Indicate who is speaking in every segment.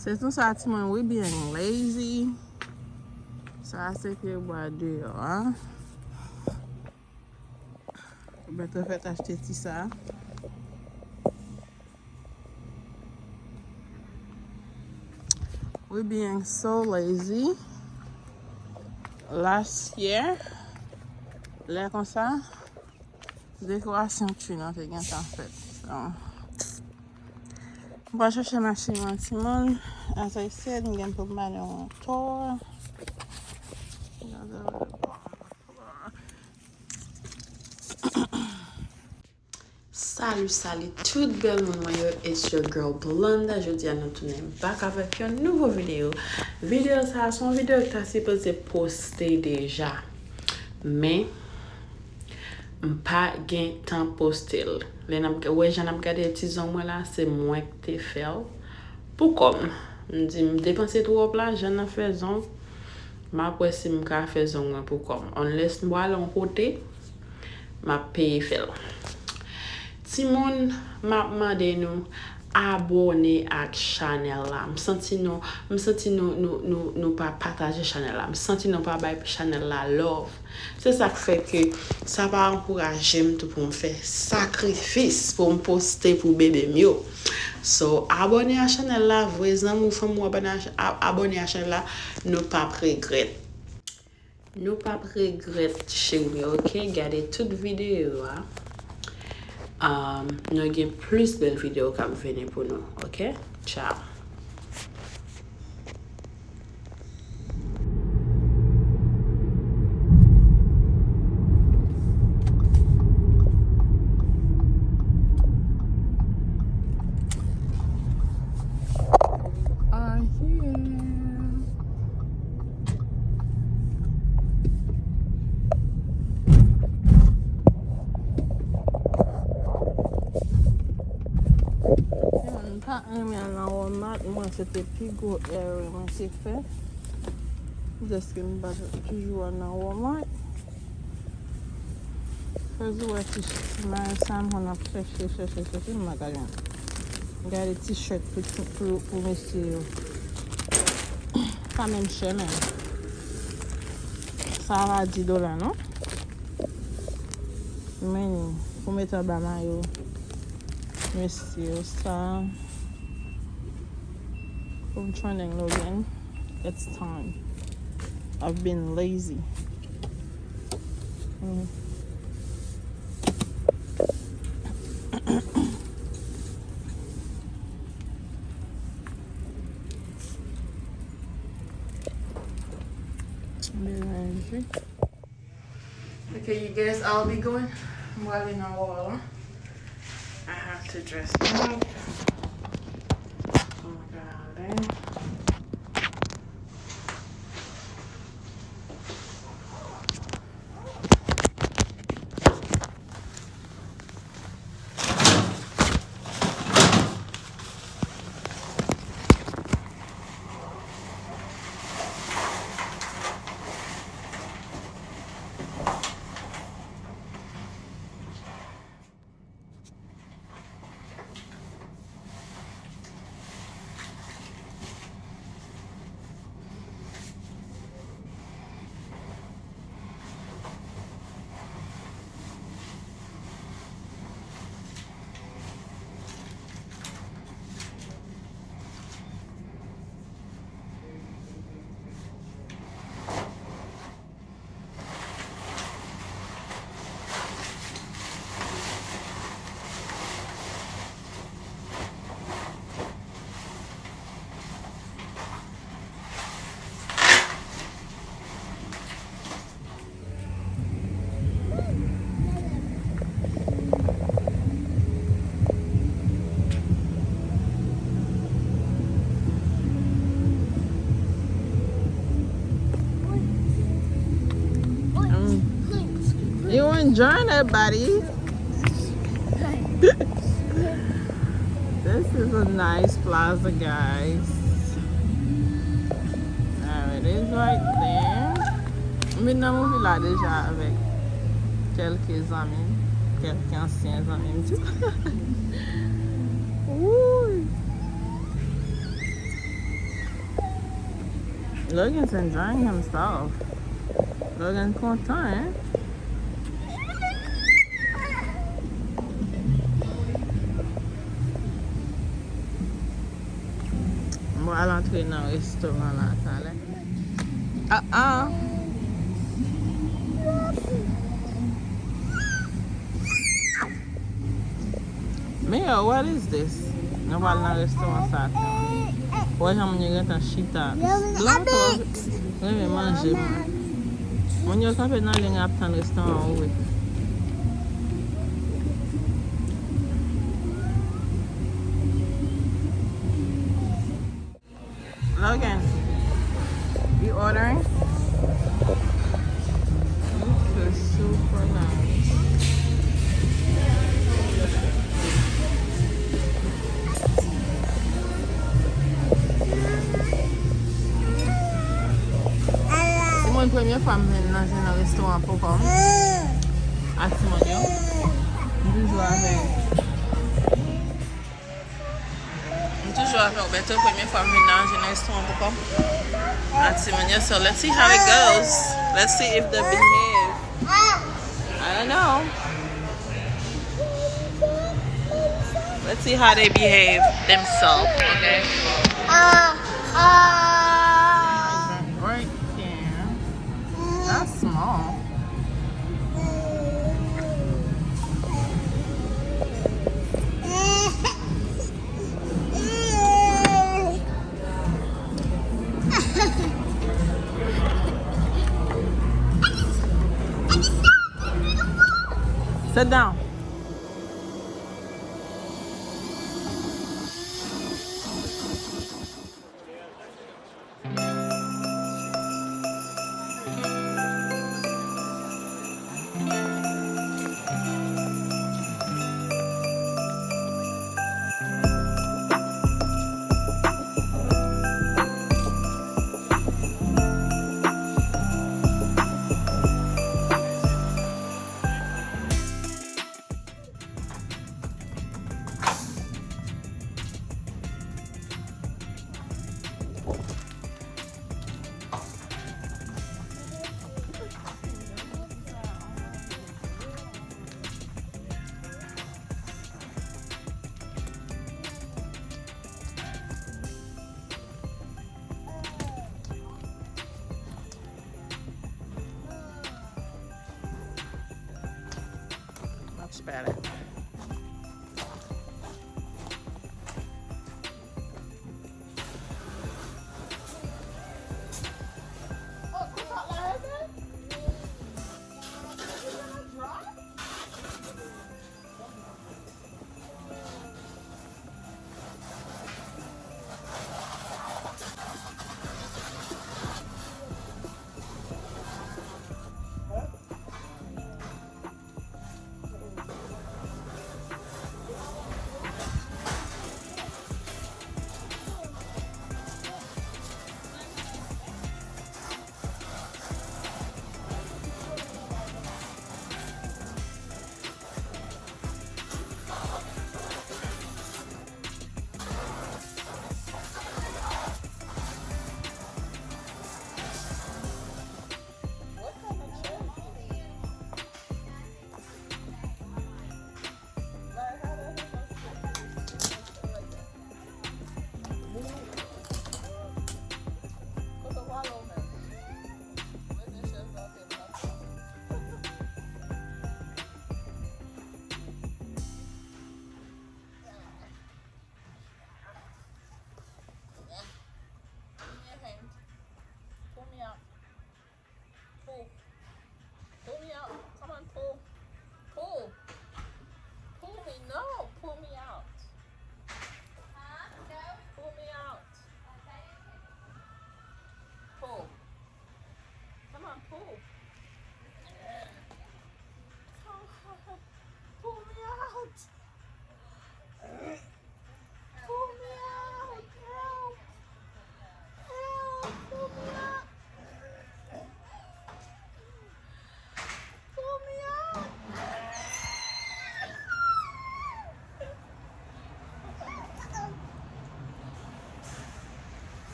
Speaker 1: C'est tout ça, tu m'as oui bien lazy. Ça, c'est que bois dehors, hein. Ben, te fait acheter tout ça. We being so lazy. Last year, là comme ça, décoration tu n'as pas gagné en fait. So, on va chercher ma chérie Simone. As I said, I'm going to put my on tour. Salut toute belle maman, it's your girl Blonda. Je dis à nous tourner back avec une nouvelle vidéo. Vidéo ça, son vidéo que t'as supposé poster déjà. Mais pas gain temps poster. Ouais, j'en ai regardé les petits hommes là, c'est moi que t'ai fait. Pour comme, me dit me dépenser trop là, j'en ai fait zon. Ma après si me ka fait zon pour comme. On laisse moi l'on côté. Ma paye fait. Timon m'a demandé nous abonner à channel là. Me senti nous pas partager channel là. Me senti nous pas bailler channel là love. C'est ça qui fait que ça va encourager tout pour me faire sacrifice pour me poster pour bébé mieux. So abonner à channel là, vos amis femme abonner à channel là, nous pas regret. Nous pas regret chez vous, OK? Regardez toute vidéo hein. Nous avons plus de vidéos qui viennent pour nous. OK? Ciao. Moi, c'était plus gros erreur, moi, c'est fait. Parce que nous sommes toujours dans Walmart. Faisons un t-shirt. On a cherché le magasin. Regarde les t-shirts pour monsieur. Pas même cher, même. Ça va $10, non? Mais pour mettre un bas maillot. Monsieur, ça. I'm trending Logan. It's time. I've been lazy. Okay, you guys, I'll be going while in a wall. I have to dress up. Oh my god, You enjoying it, buddy? This is a nice plaza, guys. There it is right there. Mais nous avons là déjà avec quelques amis, quelques anciens amis.
Speaker 2: Logan's enjoying himself. Logan's content, hein? Bon, à l'entrée dans le restaurant là, ça là. Mia, what is this? Nous allons dans le restaurant ça. Ouais, j'ai mangé un chita. Blanc, oui, mais manger. On y a quand même dans le restaurant, oui. Logan, you ordering? This is super nice. C'est mon première fois que je viens dans un restaurant pour comme. À Simon, toujours avec. Toujours avec Roberto, première fois que je viens dans un restaurant pour comme. À Simon, so let's see how it goes. Let's see if they behave. I don't know. Let's see how they behave themselves, okay? Right there. That's small. Sit down. Much better.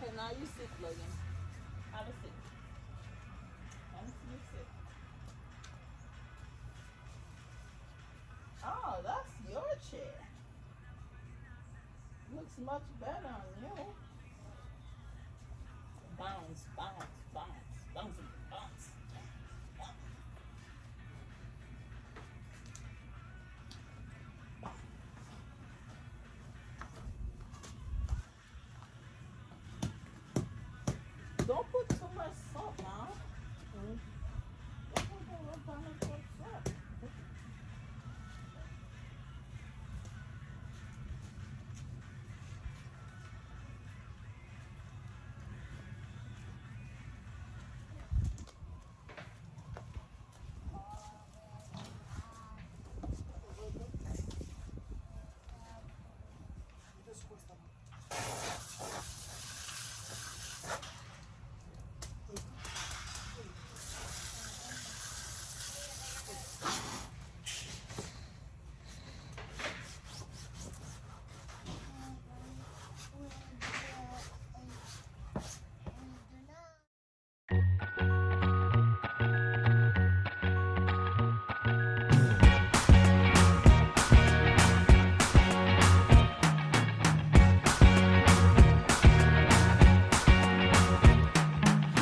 Speaker 2: Okay, now you sit, Logan. Have a sit. Let me see you sit. Oh, that's your chair. Looks much better on you. Bounce, bounce, bounce, bounce, bounce. Don't put too much salt now. Don't put too much salt.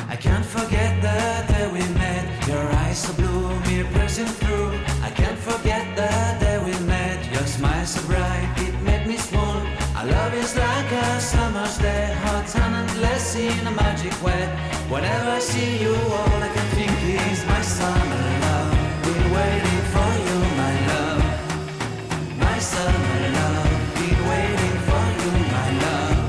Speaker 3: I can't forget the day we met. Your eyes so blue, me piercing through. I can't forget the day we met. Your smile so bright, it made me swoon. Our love is like a summer's day, hot and endless in a magic way. Whenever I see you, all I can think is my summer love. Been waiting for you, my love. My summer love. Been waiting for you, my love.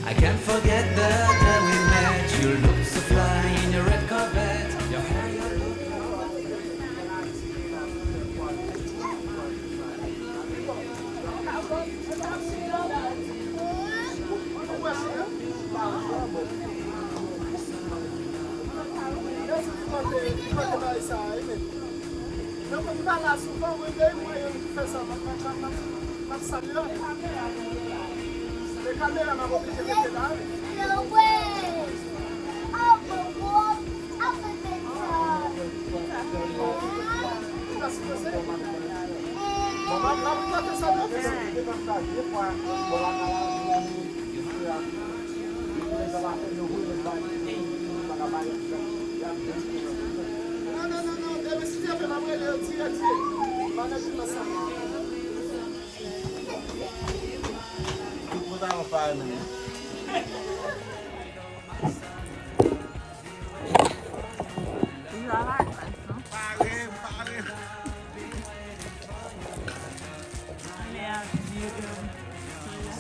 Speaker 3: I can't forget the day we met. You look so fly in your red Corvette. Your hair, your look.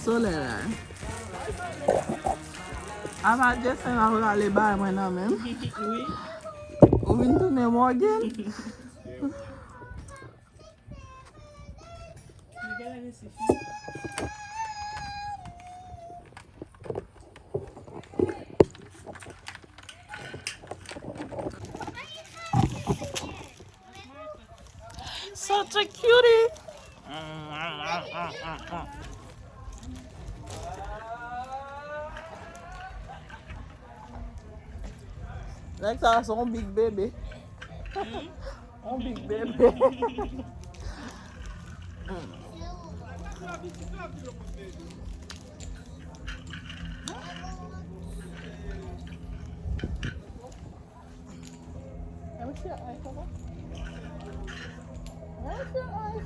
Speaker 2: Soler. Avant de faire un les bars maintenant même.
Speaker 1: Oui.
Speaker 2: Ou vient tourner Morgan. Such a cutie. Like that's one big baby. One big baby. What's your eye, Papa? Where's your eye?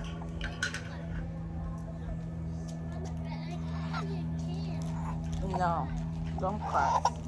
Speaker 2: No, don't cry.